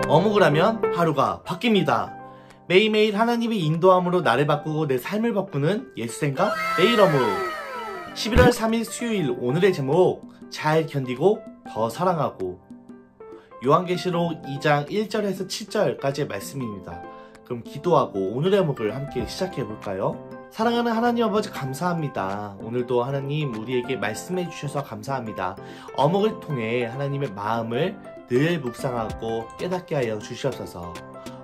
어묵을 하면 하루가 바뀝니다. 매일매일 하나님의 인도함으로 나를 바꾸고 내 삶을 바꾸는 예수생각 매일 어묵. 11월 3일 수요일 오늘의 제목, 잘 견디고 더 사랑하고. 요한계시록 2장 1절에서 7절까지의 말씀입니다. 그럼 기도하고 오늘의 어묵을 함께 시작해볼까요? 사랑하는 하나님 아버지, 감사합니다. 오늘도 하나님 우리에게 말씀해 주셔서 감사합니다. 어묵을 통해 하나님의 마음을 늘 묵상하고 깨닫게 하여 주시옵소서.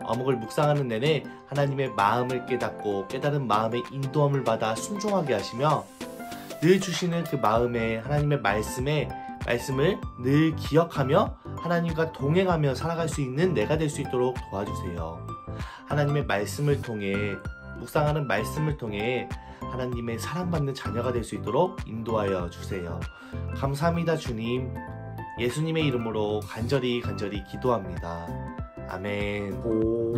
어묵을 묵상하는 내내 하나님의 마음을 깨닫고 깨달은 마음의 인도함을 받아 순종하게 하시며, 늘 주시는 그 마음에 하나님의 말씀을 늘 기억하며 하나님과 동행하며 살아갈 수 있는 내가 될 수 있도록 도와주세요. 하나님의 말씀을 통해, 묵상하는 말씀을 통해 하나님의 사랑받는 자녀가 될 수 있도록 인도하여 주세요. 감사합니다 주님. 예수님의 이름으로 간절히 기도합니다. 아멘.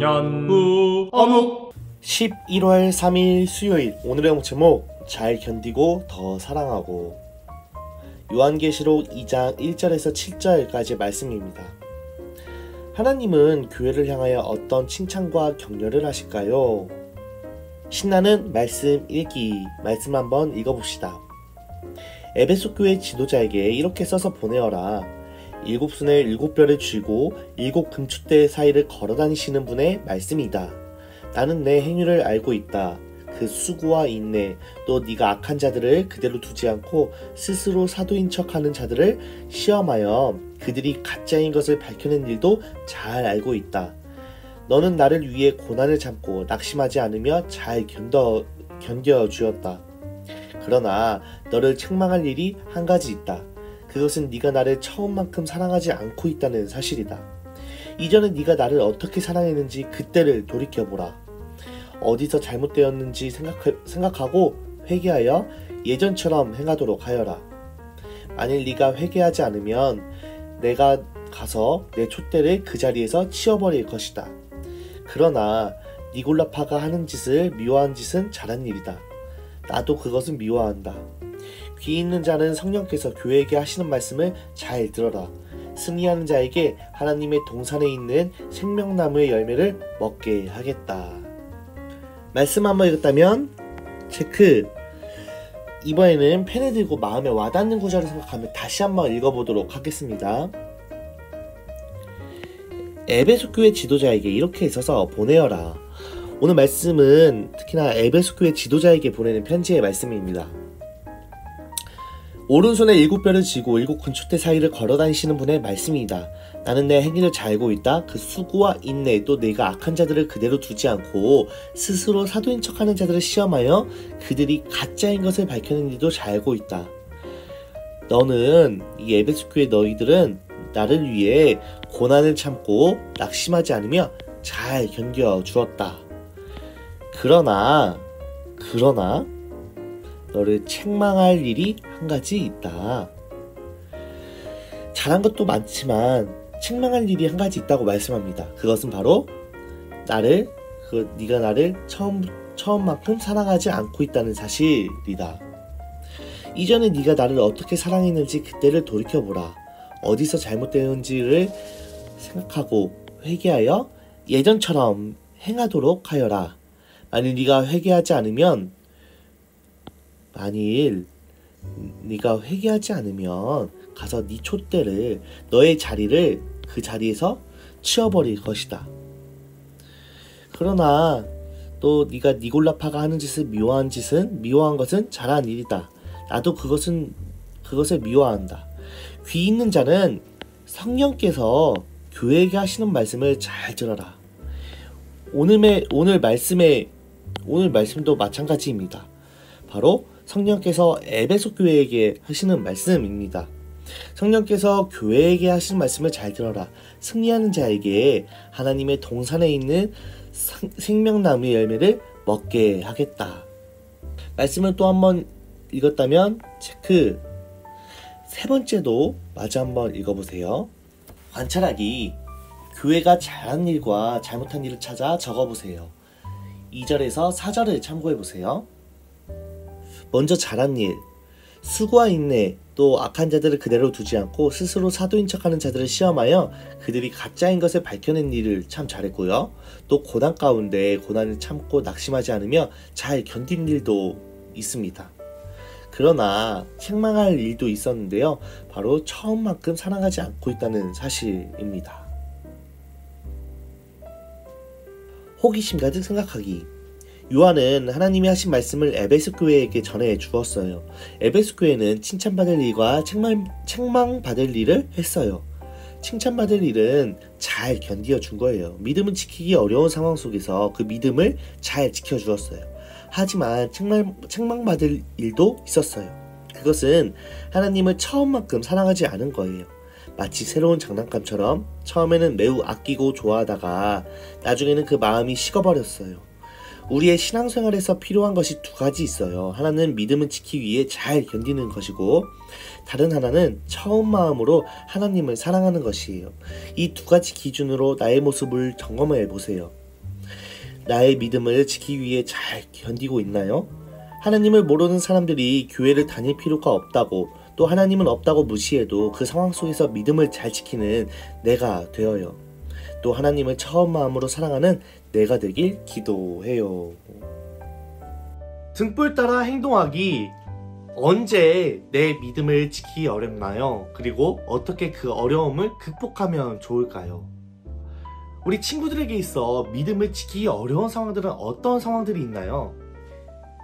연구 어묵. 11월 3일 수요일 오늘의 어묵 제목, 잘 견디고 더 사랑하고. 요한계시록 2장 1절에서 7절까지의 말씀입니다. 하나님은 교회를 향하여 어떤 칭찬과 격려를 하실까요? 신나는 말씀 읽기, 말씀 한번 읽어봅시다. 에베소 교회 지도자에게 이렇게 써서 보내어라. 7손에 7뼈를 쥐고 7 금축대 사이를 걸어다니시는 분의 말씀이다. 나는 내 행위를 알고 있다. 그 수고와 인내, 또 네가 악한 자들을 그대로 두지 않고 스스로 사도인 척하는 자들을 시험하여 그들이 가짜인 것을 밝혀낸 일도 잘 알고 있다. 너는 나를 위해 고난을 참고 낙심하지 않으며 잘 견뎌주었다. 그러나 너를 책망할 일이 한 가지 있다. 그것은 네가 나를 처음만큼 사랑하지 않고 있다는 사실이다. 이전에 네가 나를 어떻게 사랑했는지 그때를 돌이켜보라. 어디서 잘못되었는지 생각하고 회개하여 예전처럼 행하도록 하여라. 만일 네가 회개하지 않으면 내가 가서 내 촛대를 그 자리에서 치워버릴 것이다. 그러나 니골라파가 하는 짓을 미워한 짓은 잘한 일이다. 나도 그것은 미워한다. 귀 있는 자는 성령께서 교회에게 하시는 말씀을 잘 들어라. 승리하는 자에게 하나님의 동산에 있는 생명나무의 열매를 먹게 하겠다. 말씀 한번 읽었다면 체크. 이번에는 펜을 들고 마음에 와닿는 구절을 생각하며 다시 한번 읽어보도록 하겠습니다. 에베소 교회 지도자에게 이렇게 써서 보내어라. 오늘 말씀은 특히나 에베소 교회 지도자에게 보내는 편지의 말씀입니다. 오른손에 7뼈를 쥐고 7 금축대 사이를 걸어다니시는 분의 말씀이다. 나는 내 행위를 잘 알고 있다. 그 수고와 인내, 또 내가 악한 자들을 그대로 두지 않고 스스로 사도인 척하는 자들을 시험하여 그들이 가짜인 것을 밝혀낸 일도 잘 알고 있다. 너는, 이 에베소 교회 너희들은 나를 위해 고난을 참고 낙심하지 않으며 잘 견뎌주었다. 그러나 너를 책망할 일이 한 가지 있다. 잘한 것도 많지만 책망할 일이 한 가지 있다고 말씀합니다. 그것은 바로 네가 나를 처음만큼 사랑하지 않고 있다는 사실이다. 이전에 네가 나를 어떻게 사랑했는지 그때를 돌이켜보라. 어디서 잘못되었는지를 생각하고 회개하여 예전처럼 행하도록 하여라. 만일 네가 회개하지 않으면 가서 네 촛대를, 너의 자리를 그 자리에서 치워버릴 것이다. 그러나 또 네가 니골라파가 하는 짓을 미워한 것은 잘한 일이다. 나도 그것을 미워한다. 귀 있는 자는 성령께서 교회에게 하시는 말씀을 잘 들어라. 오늘 말씀도 마찬가지입니다. 바로 성령께서 에베소 교회에게 하시는 말씀입니다. 성령께서 교회에게 하시는 말씀을 잘 들어라. 승리하는 자에게 하나님의 동산에 있는 생명나무의 열매를 먹게 하겠다. 말씀을 또 한번 읽었다면 체크. 세 번째도 마저 한번 읽어보세요. 관찰하기. 교회가 잘한 일과 잘못한 일을 찾아 적어보세요. 2절에서 4절을 참고해보세요. 먼저 잘한 일. 수고와 인내, 또 악한 자들을 그대로 두지 않고 스스로 사도인 척하는 자들을 시험하여 그들이 가짜인 것을 밝혀낸 일을 참 잘했고요. 또 고난 가운데 고난을 참고 낙심하지 않으며 잘 견딘 일도 있습니다. 그러나 책망할 일도 있었는데요. 바로 처음만큼 사랑하지 않고 있다는 사실입니다. 호기심 가득 생각하기. 요한은 하나님이 하신 말씀을 에베소 교회에게 전해 주었어요. 에베소 교회는 칭찬받을 일과 책망받을 일을 했어요. 칭찬받을 일은 잘 견디어 준 거예요. 믿음은 지키기 어려운 상황 속에서 그 믿음을 잘 지켜주었어요. 하지만 책망받을 일도 있었어요. 그것은 하나님을 처음만큼 사랑하지 않은 거예요. 마치 새로운 장난감처럼 처음에는 매우 아끼고 좋아하다가 나중에는 그 마음이 식어버렸어요. 우리의 신앙생활에서 필요한 것이 두 가지 있어요. 하나는 믿음을 지키기 위해 잘 견디는 것이고 다른 하나는 처음 마음으로 하나님을 사랑하는 것이에요. 이 두 가지 기준으로 나의 모습을 점검해 보세요. 나의 믿음을 지키기 위해 잘 견디고 있나요? 하나님을 모르는 사람들이 교회를 다닐 필요가 없다고 또 하나님은 없다고 무시해도 그 상황 속에서 믿음을 잘 지키는 내가 되어요. 또 하나님을 처음 마음으로 사랑하는 내가 되길 기도해요. 등불 따라 행동하기. 언제 내 믿음을 지키기 어렵나요? 그리고 어떻게 그 어려움을 극복하면 좋을까요? 우리 친구들에게 있어 믿음을 지키기 어려운 상황들은 어떤 상황들이 있나요?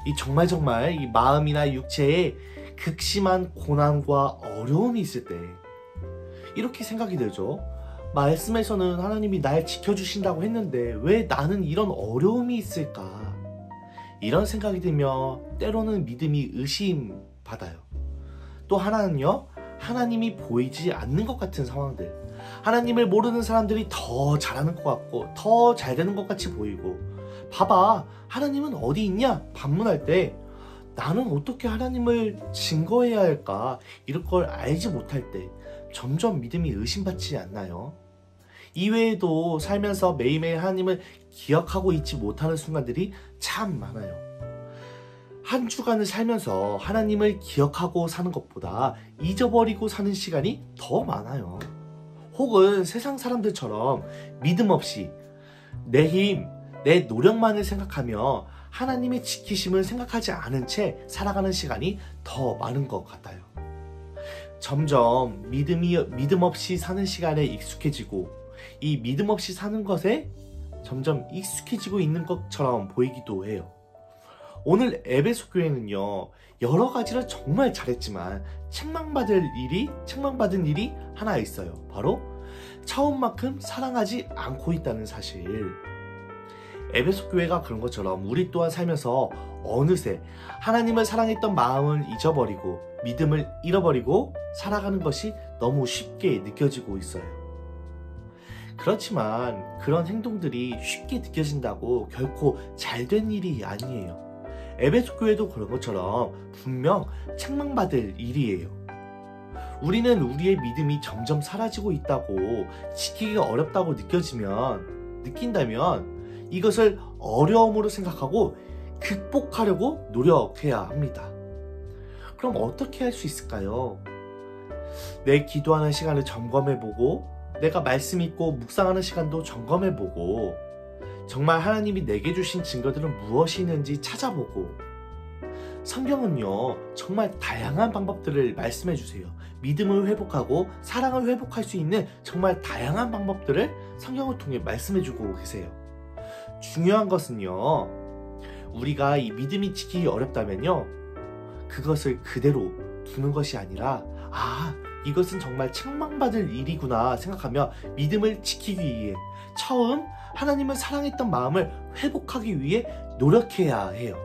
이 정말 이 마음이나 육체에 극심한 고난과 어려움이 있을 때 이렇게 생각이 들죠. 말씀에서는 하나님이 날 지켜주신다고 했는데 왜 나는 이런 어려움이 있을까? 이런 생각이 들며 때로는 믿음이 의심받아요. 또 하나는요, 하나님이 보이지 않는 것 같은 상황들. 하나님을 모르는 사람들이 더 잘하는 것 같고 더 잘 되는 것 같이 보이고 봐봐, 하나님은 어디 있냐? 반문할 때 나는 어떻게 하나님을 증거해야 할까? 이럴 걸 알지 못할 때 점점 믿음이 의심받지 않나요? 이외에도 살면서 매일매일 하나님을 기억하고 있지 못하는 순간들이 참 많아요. 한 주간을 살면서 하나님을 기억하고 사는 것보다 잊어버리고 사는 시간이 더 많아요. 혹은 세상 사람들처럼 믿음 없이 내 힘, 내 노력만을 생각하며 하나님의 지키심을 생각하지 않은 채 살아가는 시간이 더 많은 것 같아요. 점점 믿음 없이 사는 시간에 익숙해지고 이 믿음 없이 사는 것에 점점 익숙해지고 있는 것처럼 보이기도 해요. 오늘 에베소 교회는요, 여러 가지를 정말 잘했지만 책망받은 일이 하나 있어요. 바로 처음만큼 사랑하지 않고 있다는 사실. 에베소 교회가 그런 것처럼 우리 또한 살면서 어느새 하나님을 사랑했던 마음을 잊어버리고 믿음을 잃어버리고 살아가는 것이 너무 쉽게 느껴지고 있어요. 그렇지만 그런 행동들이 쉽게 느껴진다고 결코 잘된 일이 아니에요. 에베소 교회도 그런 것처럼 분명 책망받을 일이에요. 우리는 우리의 믿음이 점점 사라지고 있다고, 지키기가 어렵다고 느낀다면 이것을 어려움으로 생각하고 극복하려고 노력해야 합니다. 그럼 어떻게 할 수 있을까요? 내 기도하는 시간을 점검해보고, 내가 말씀 읽고 묵상하는 시간도 점검해보고, 정말 하나님이 내게 주신 증거들은 무엇이 있는지 찾아보고, 성경은요 정말 다양한 방법들을 말씀해 주세요. 믿음을 회복하고 사랑을 회복할 수 있는 정말 다양한 방법들을 성경을 통해 말씀해 주고 계세요. 중요한 것은요, 우리가 이 믿음이 지키기 어렵다면요, 그것을 그대로 두는 것이 아니라 이것은 정말 책망받을 일이구나 생각하며 믿음을 지키기 위해 처음 하나님을 사랑했던 마음을 회복하기 위해 노력해야 해요.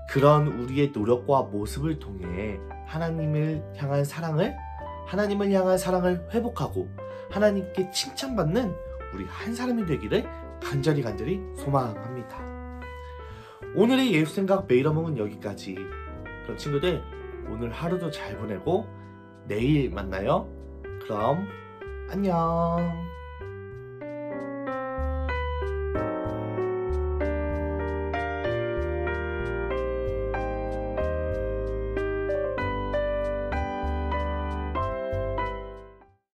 그런 우리의 노력과 모습을 통해 하나님을 향한 사랑을 회복하고 하나님께 칭찬받는 우리 한 사람이 되기를 간절히 소망합니다. 오늘의 예수생각 매일어몽은 여기까지. 그럼 친구들, 오늘 하루도 잘 보내고 내일 만나요. 그럼 안녕.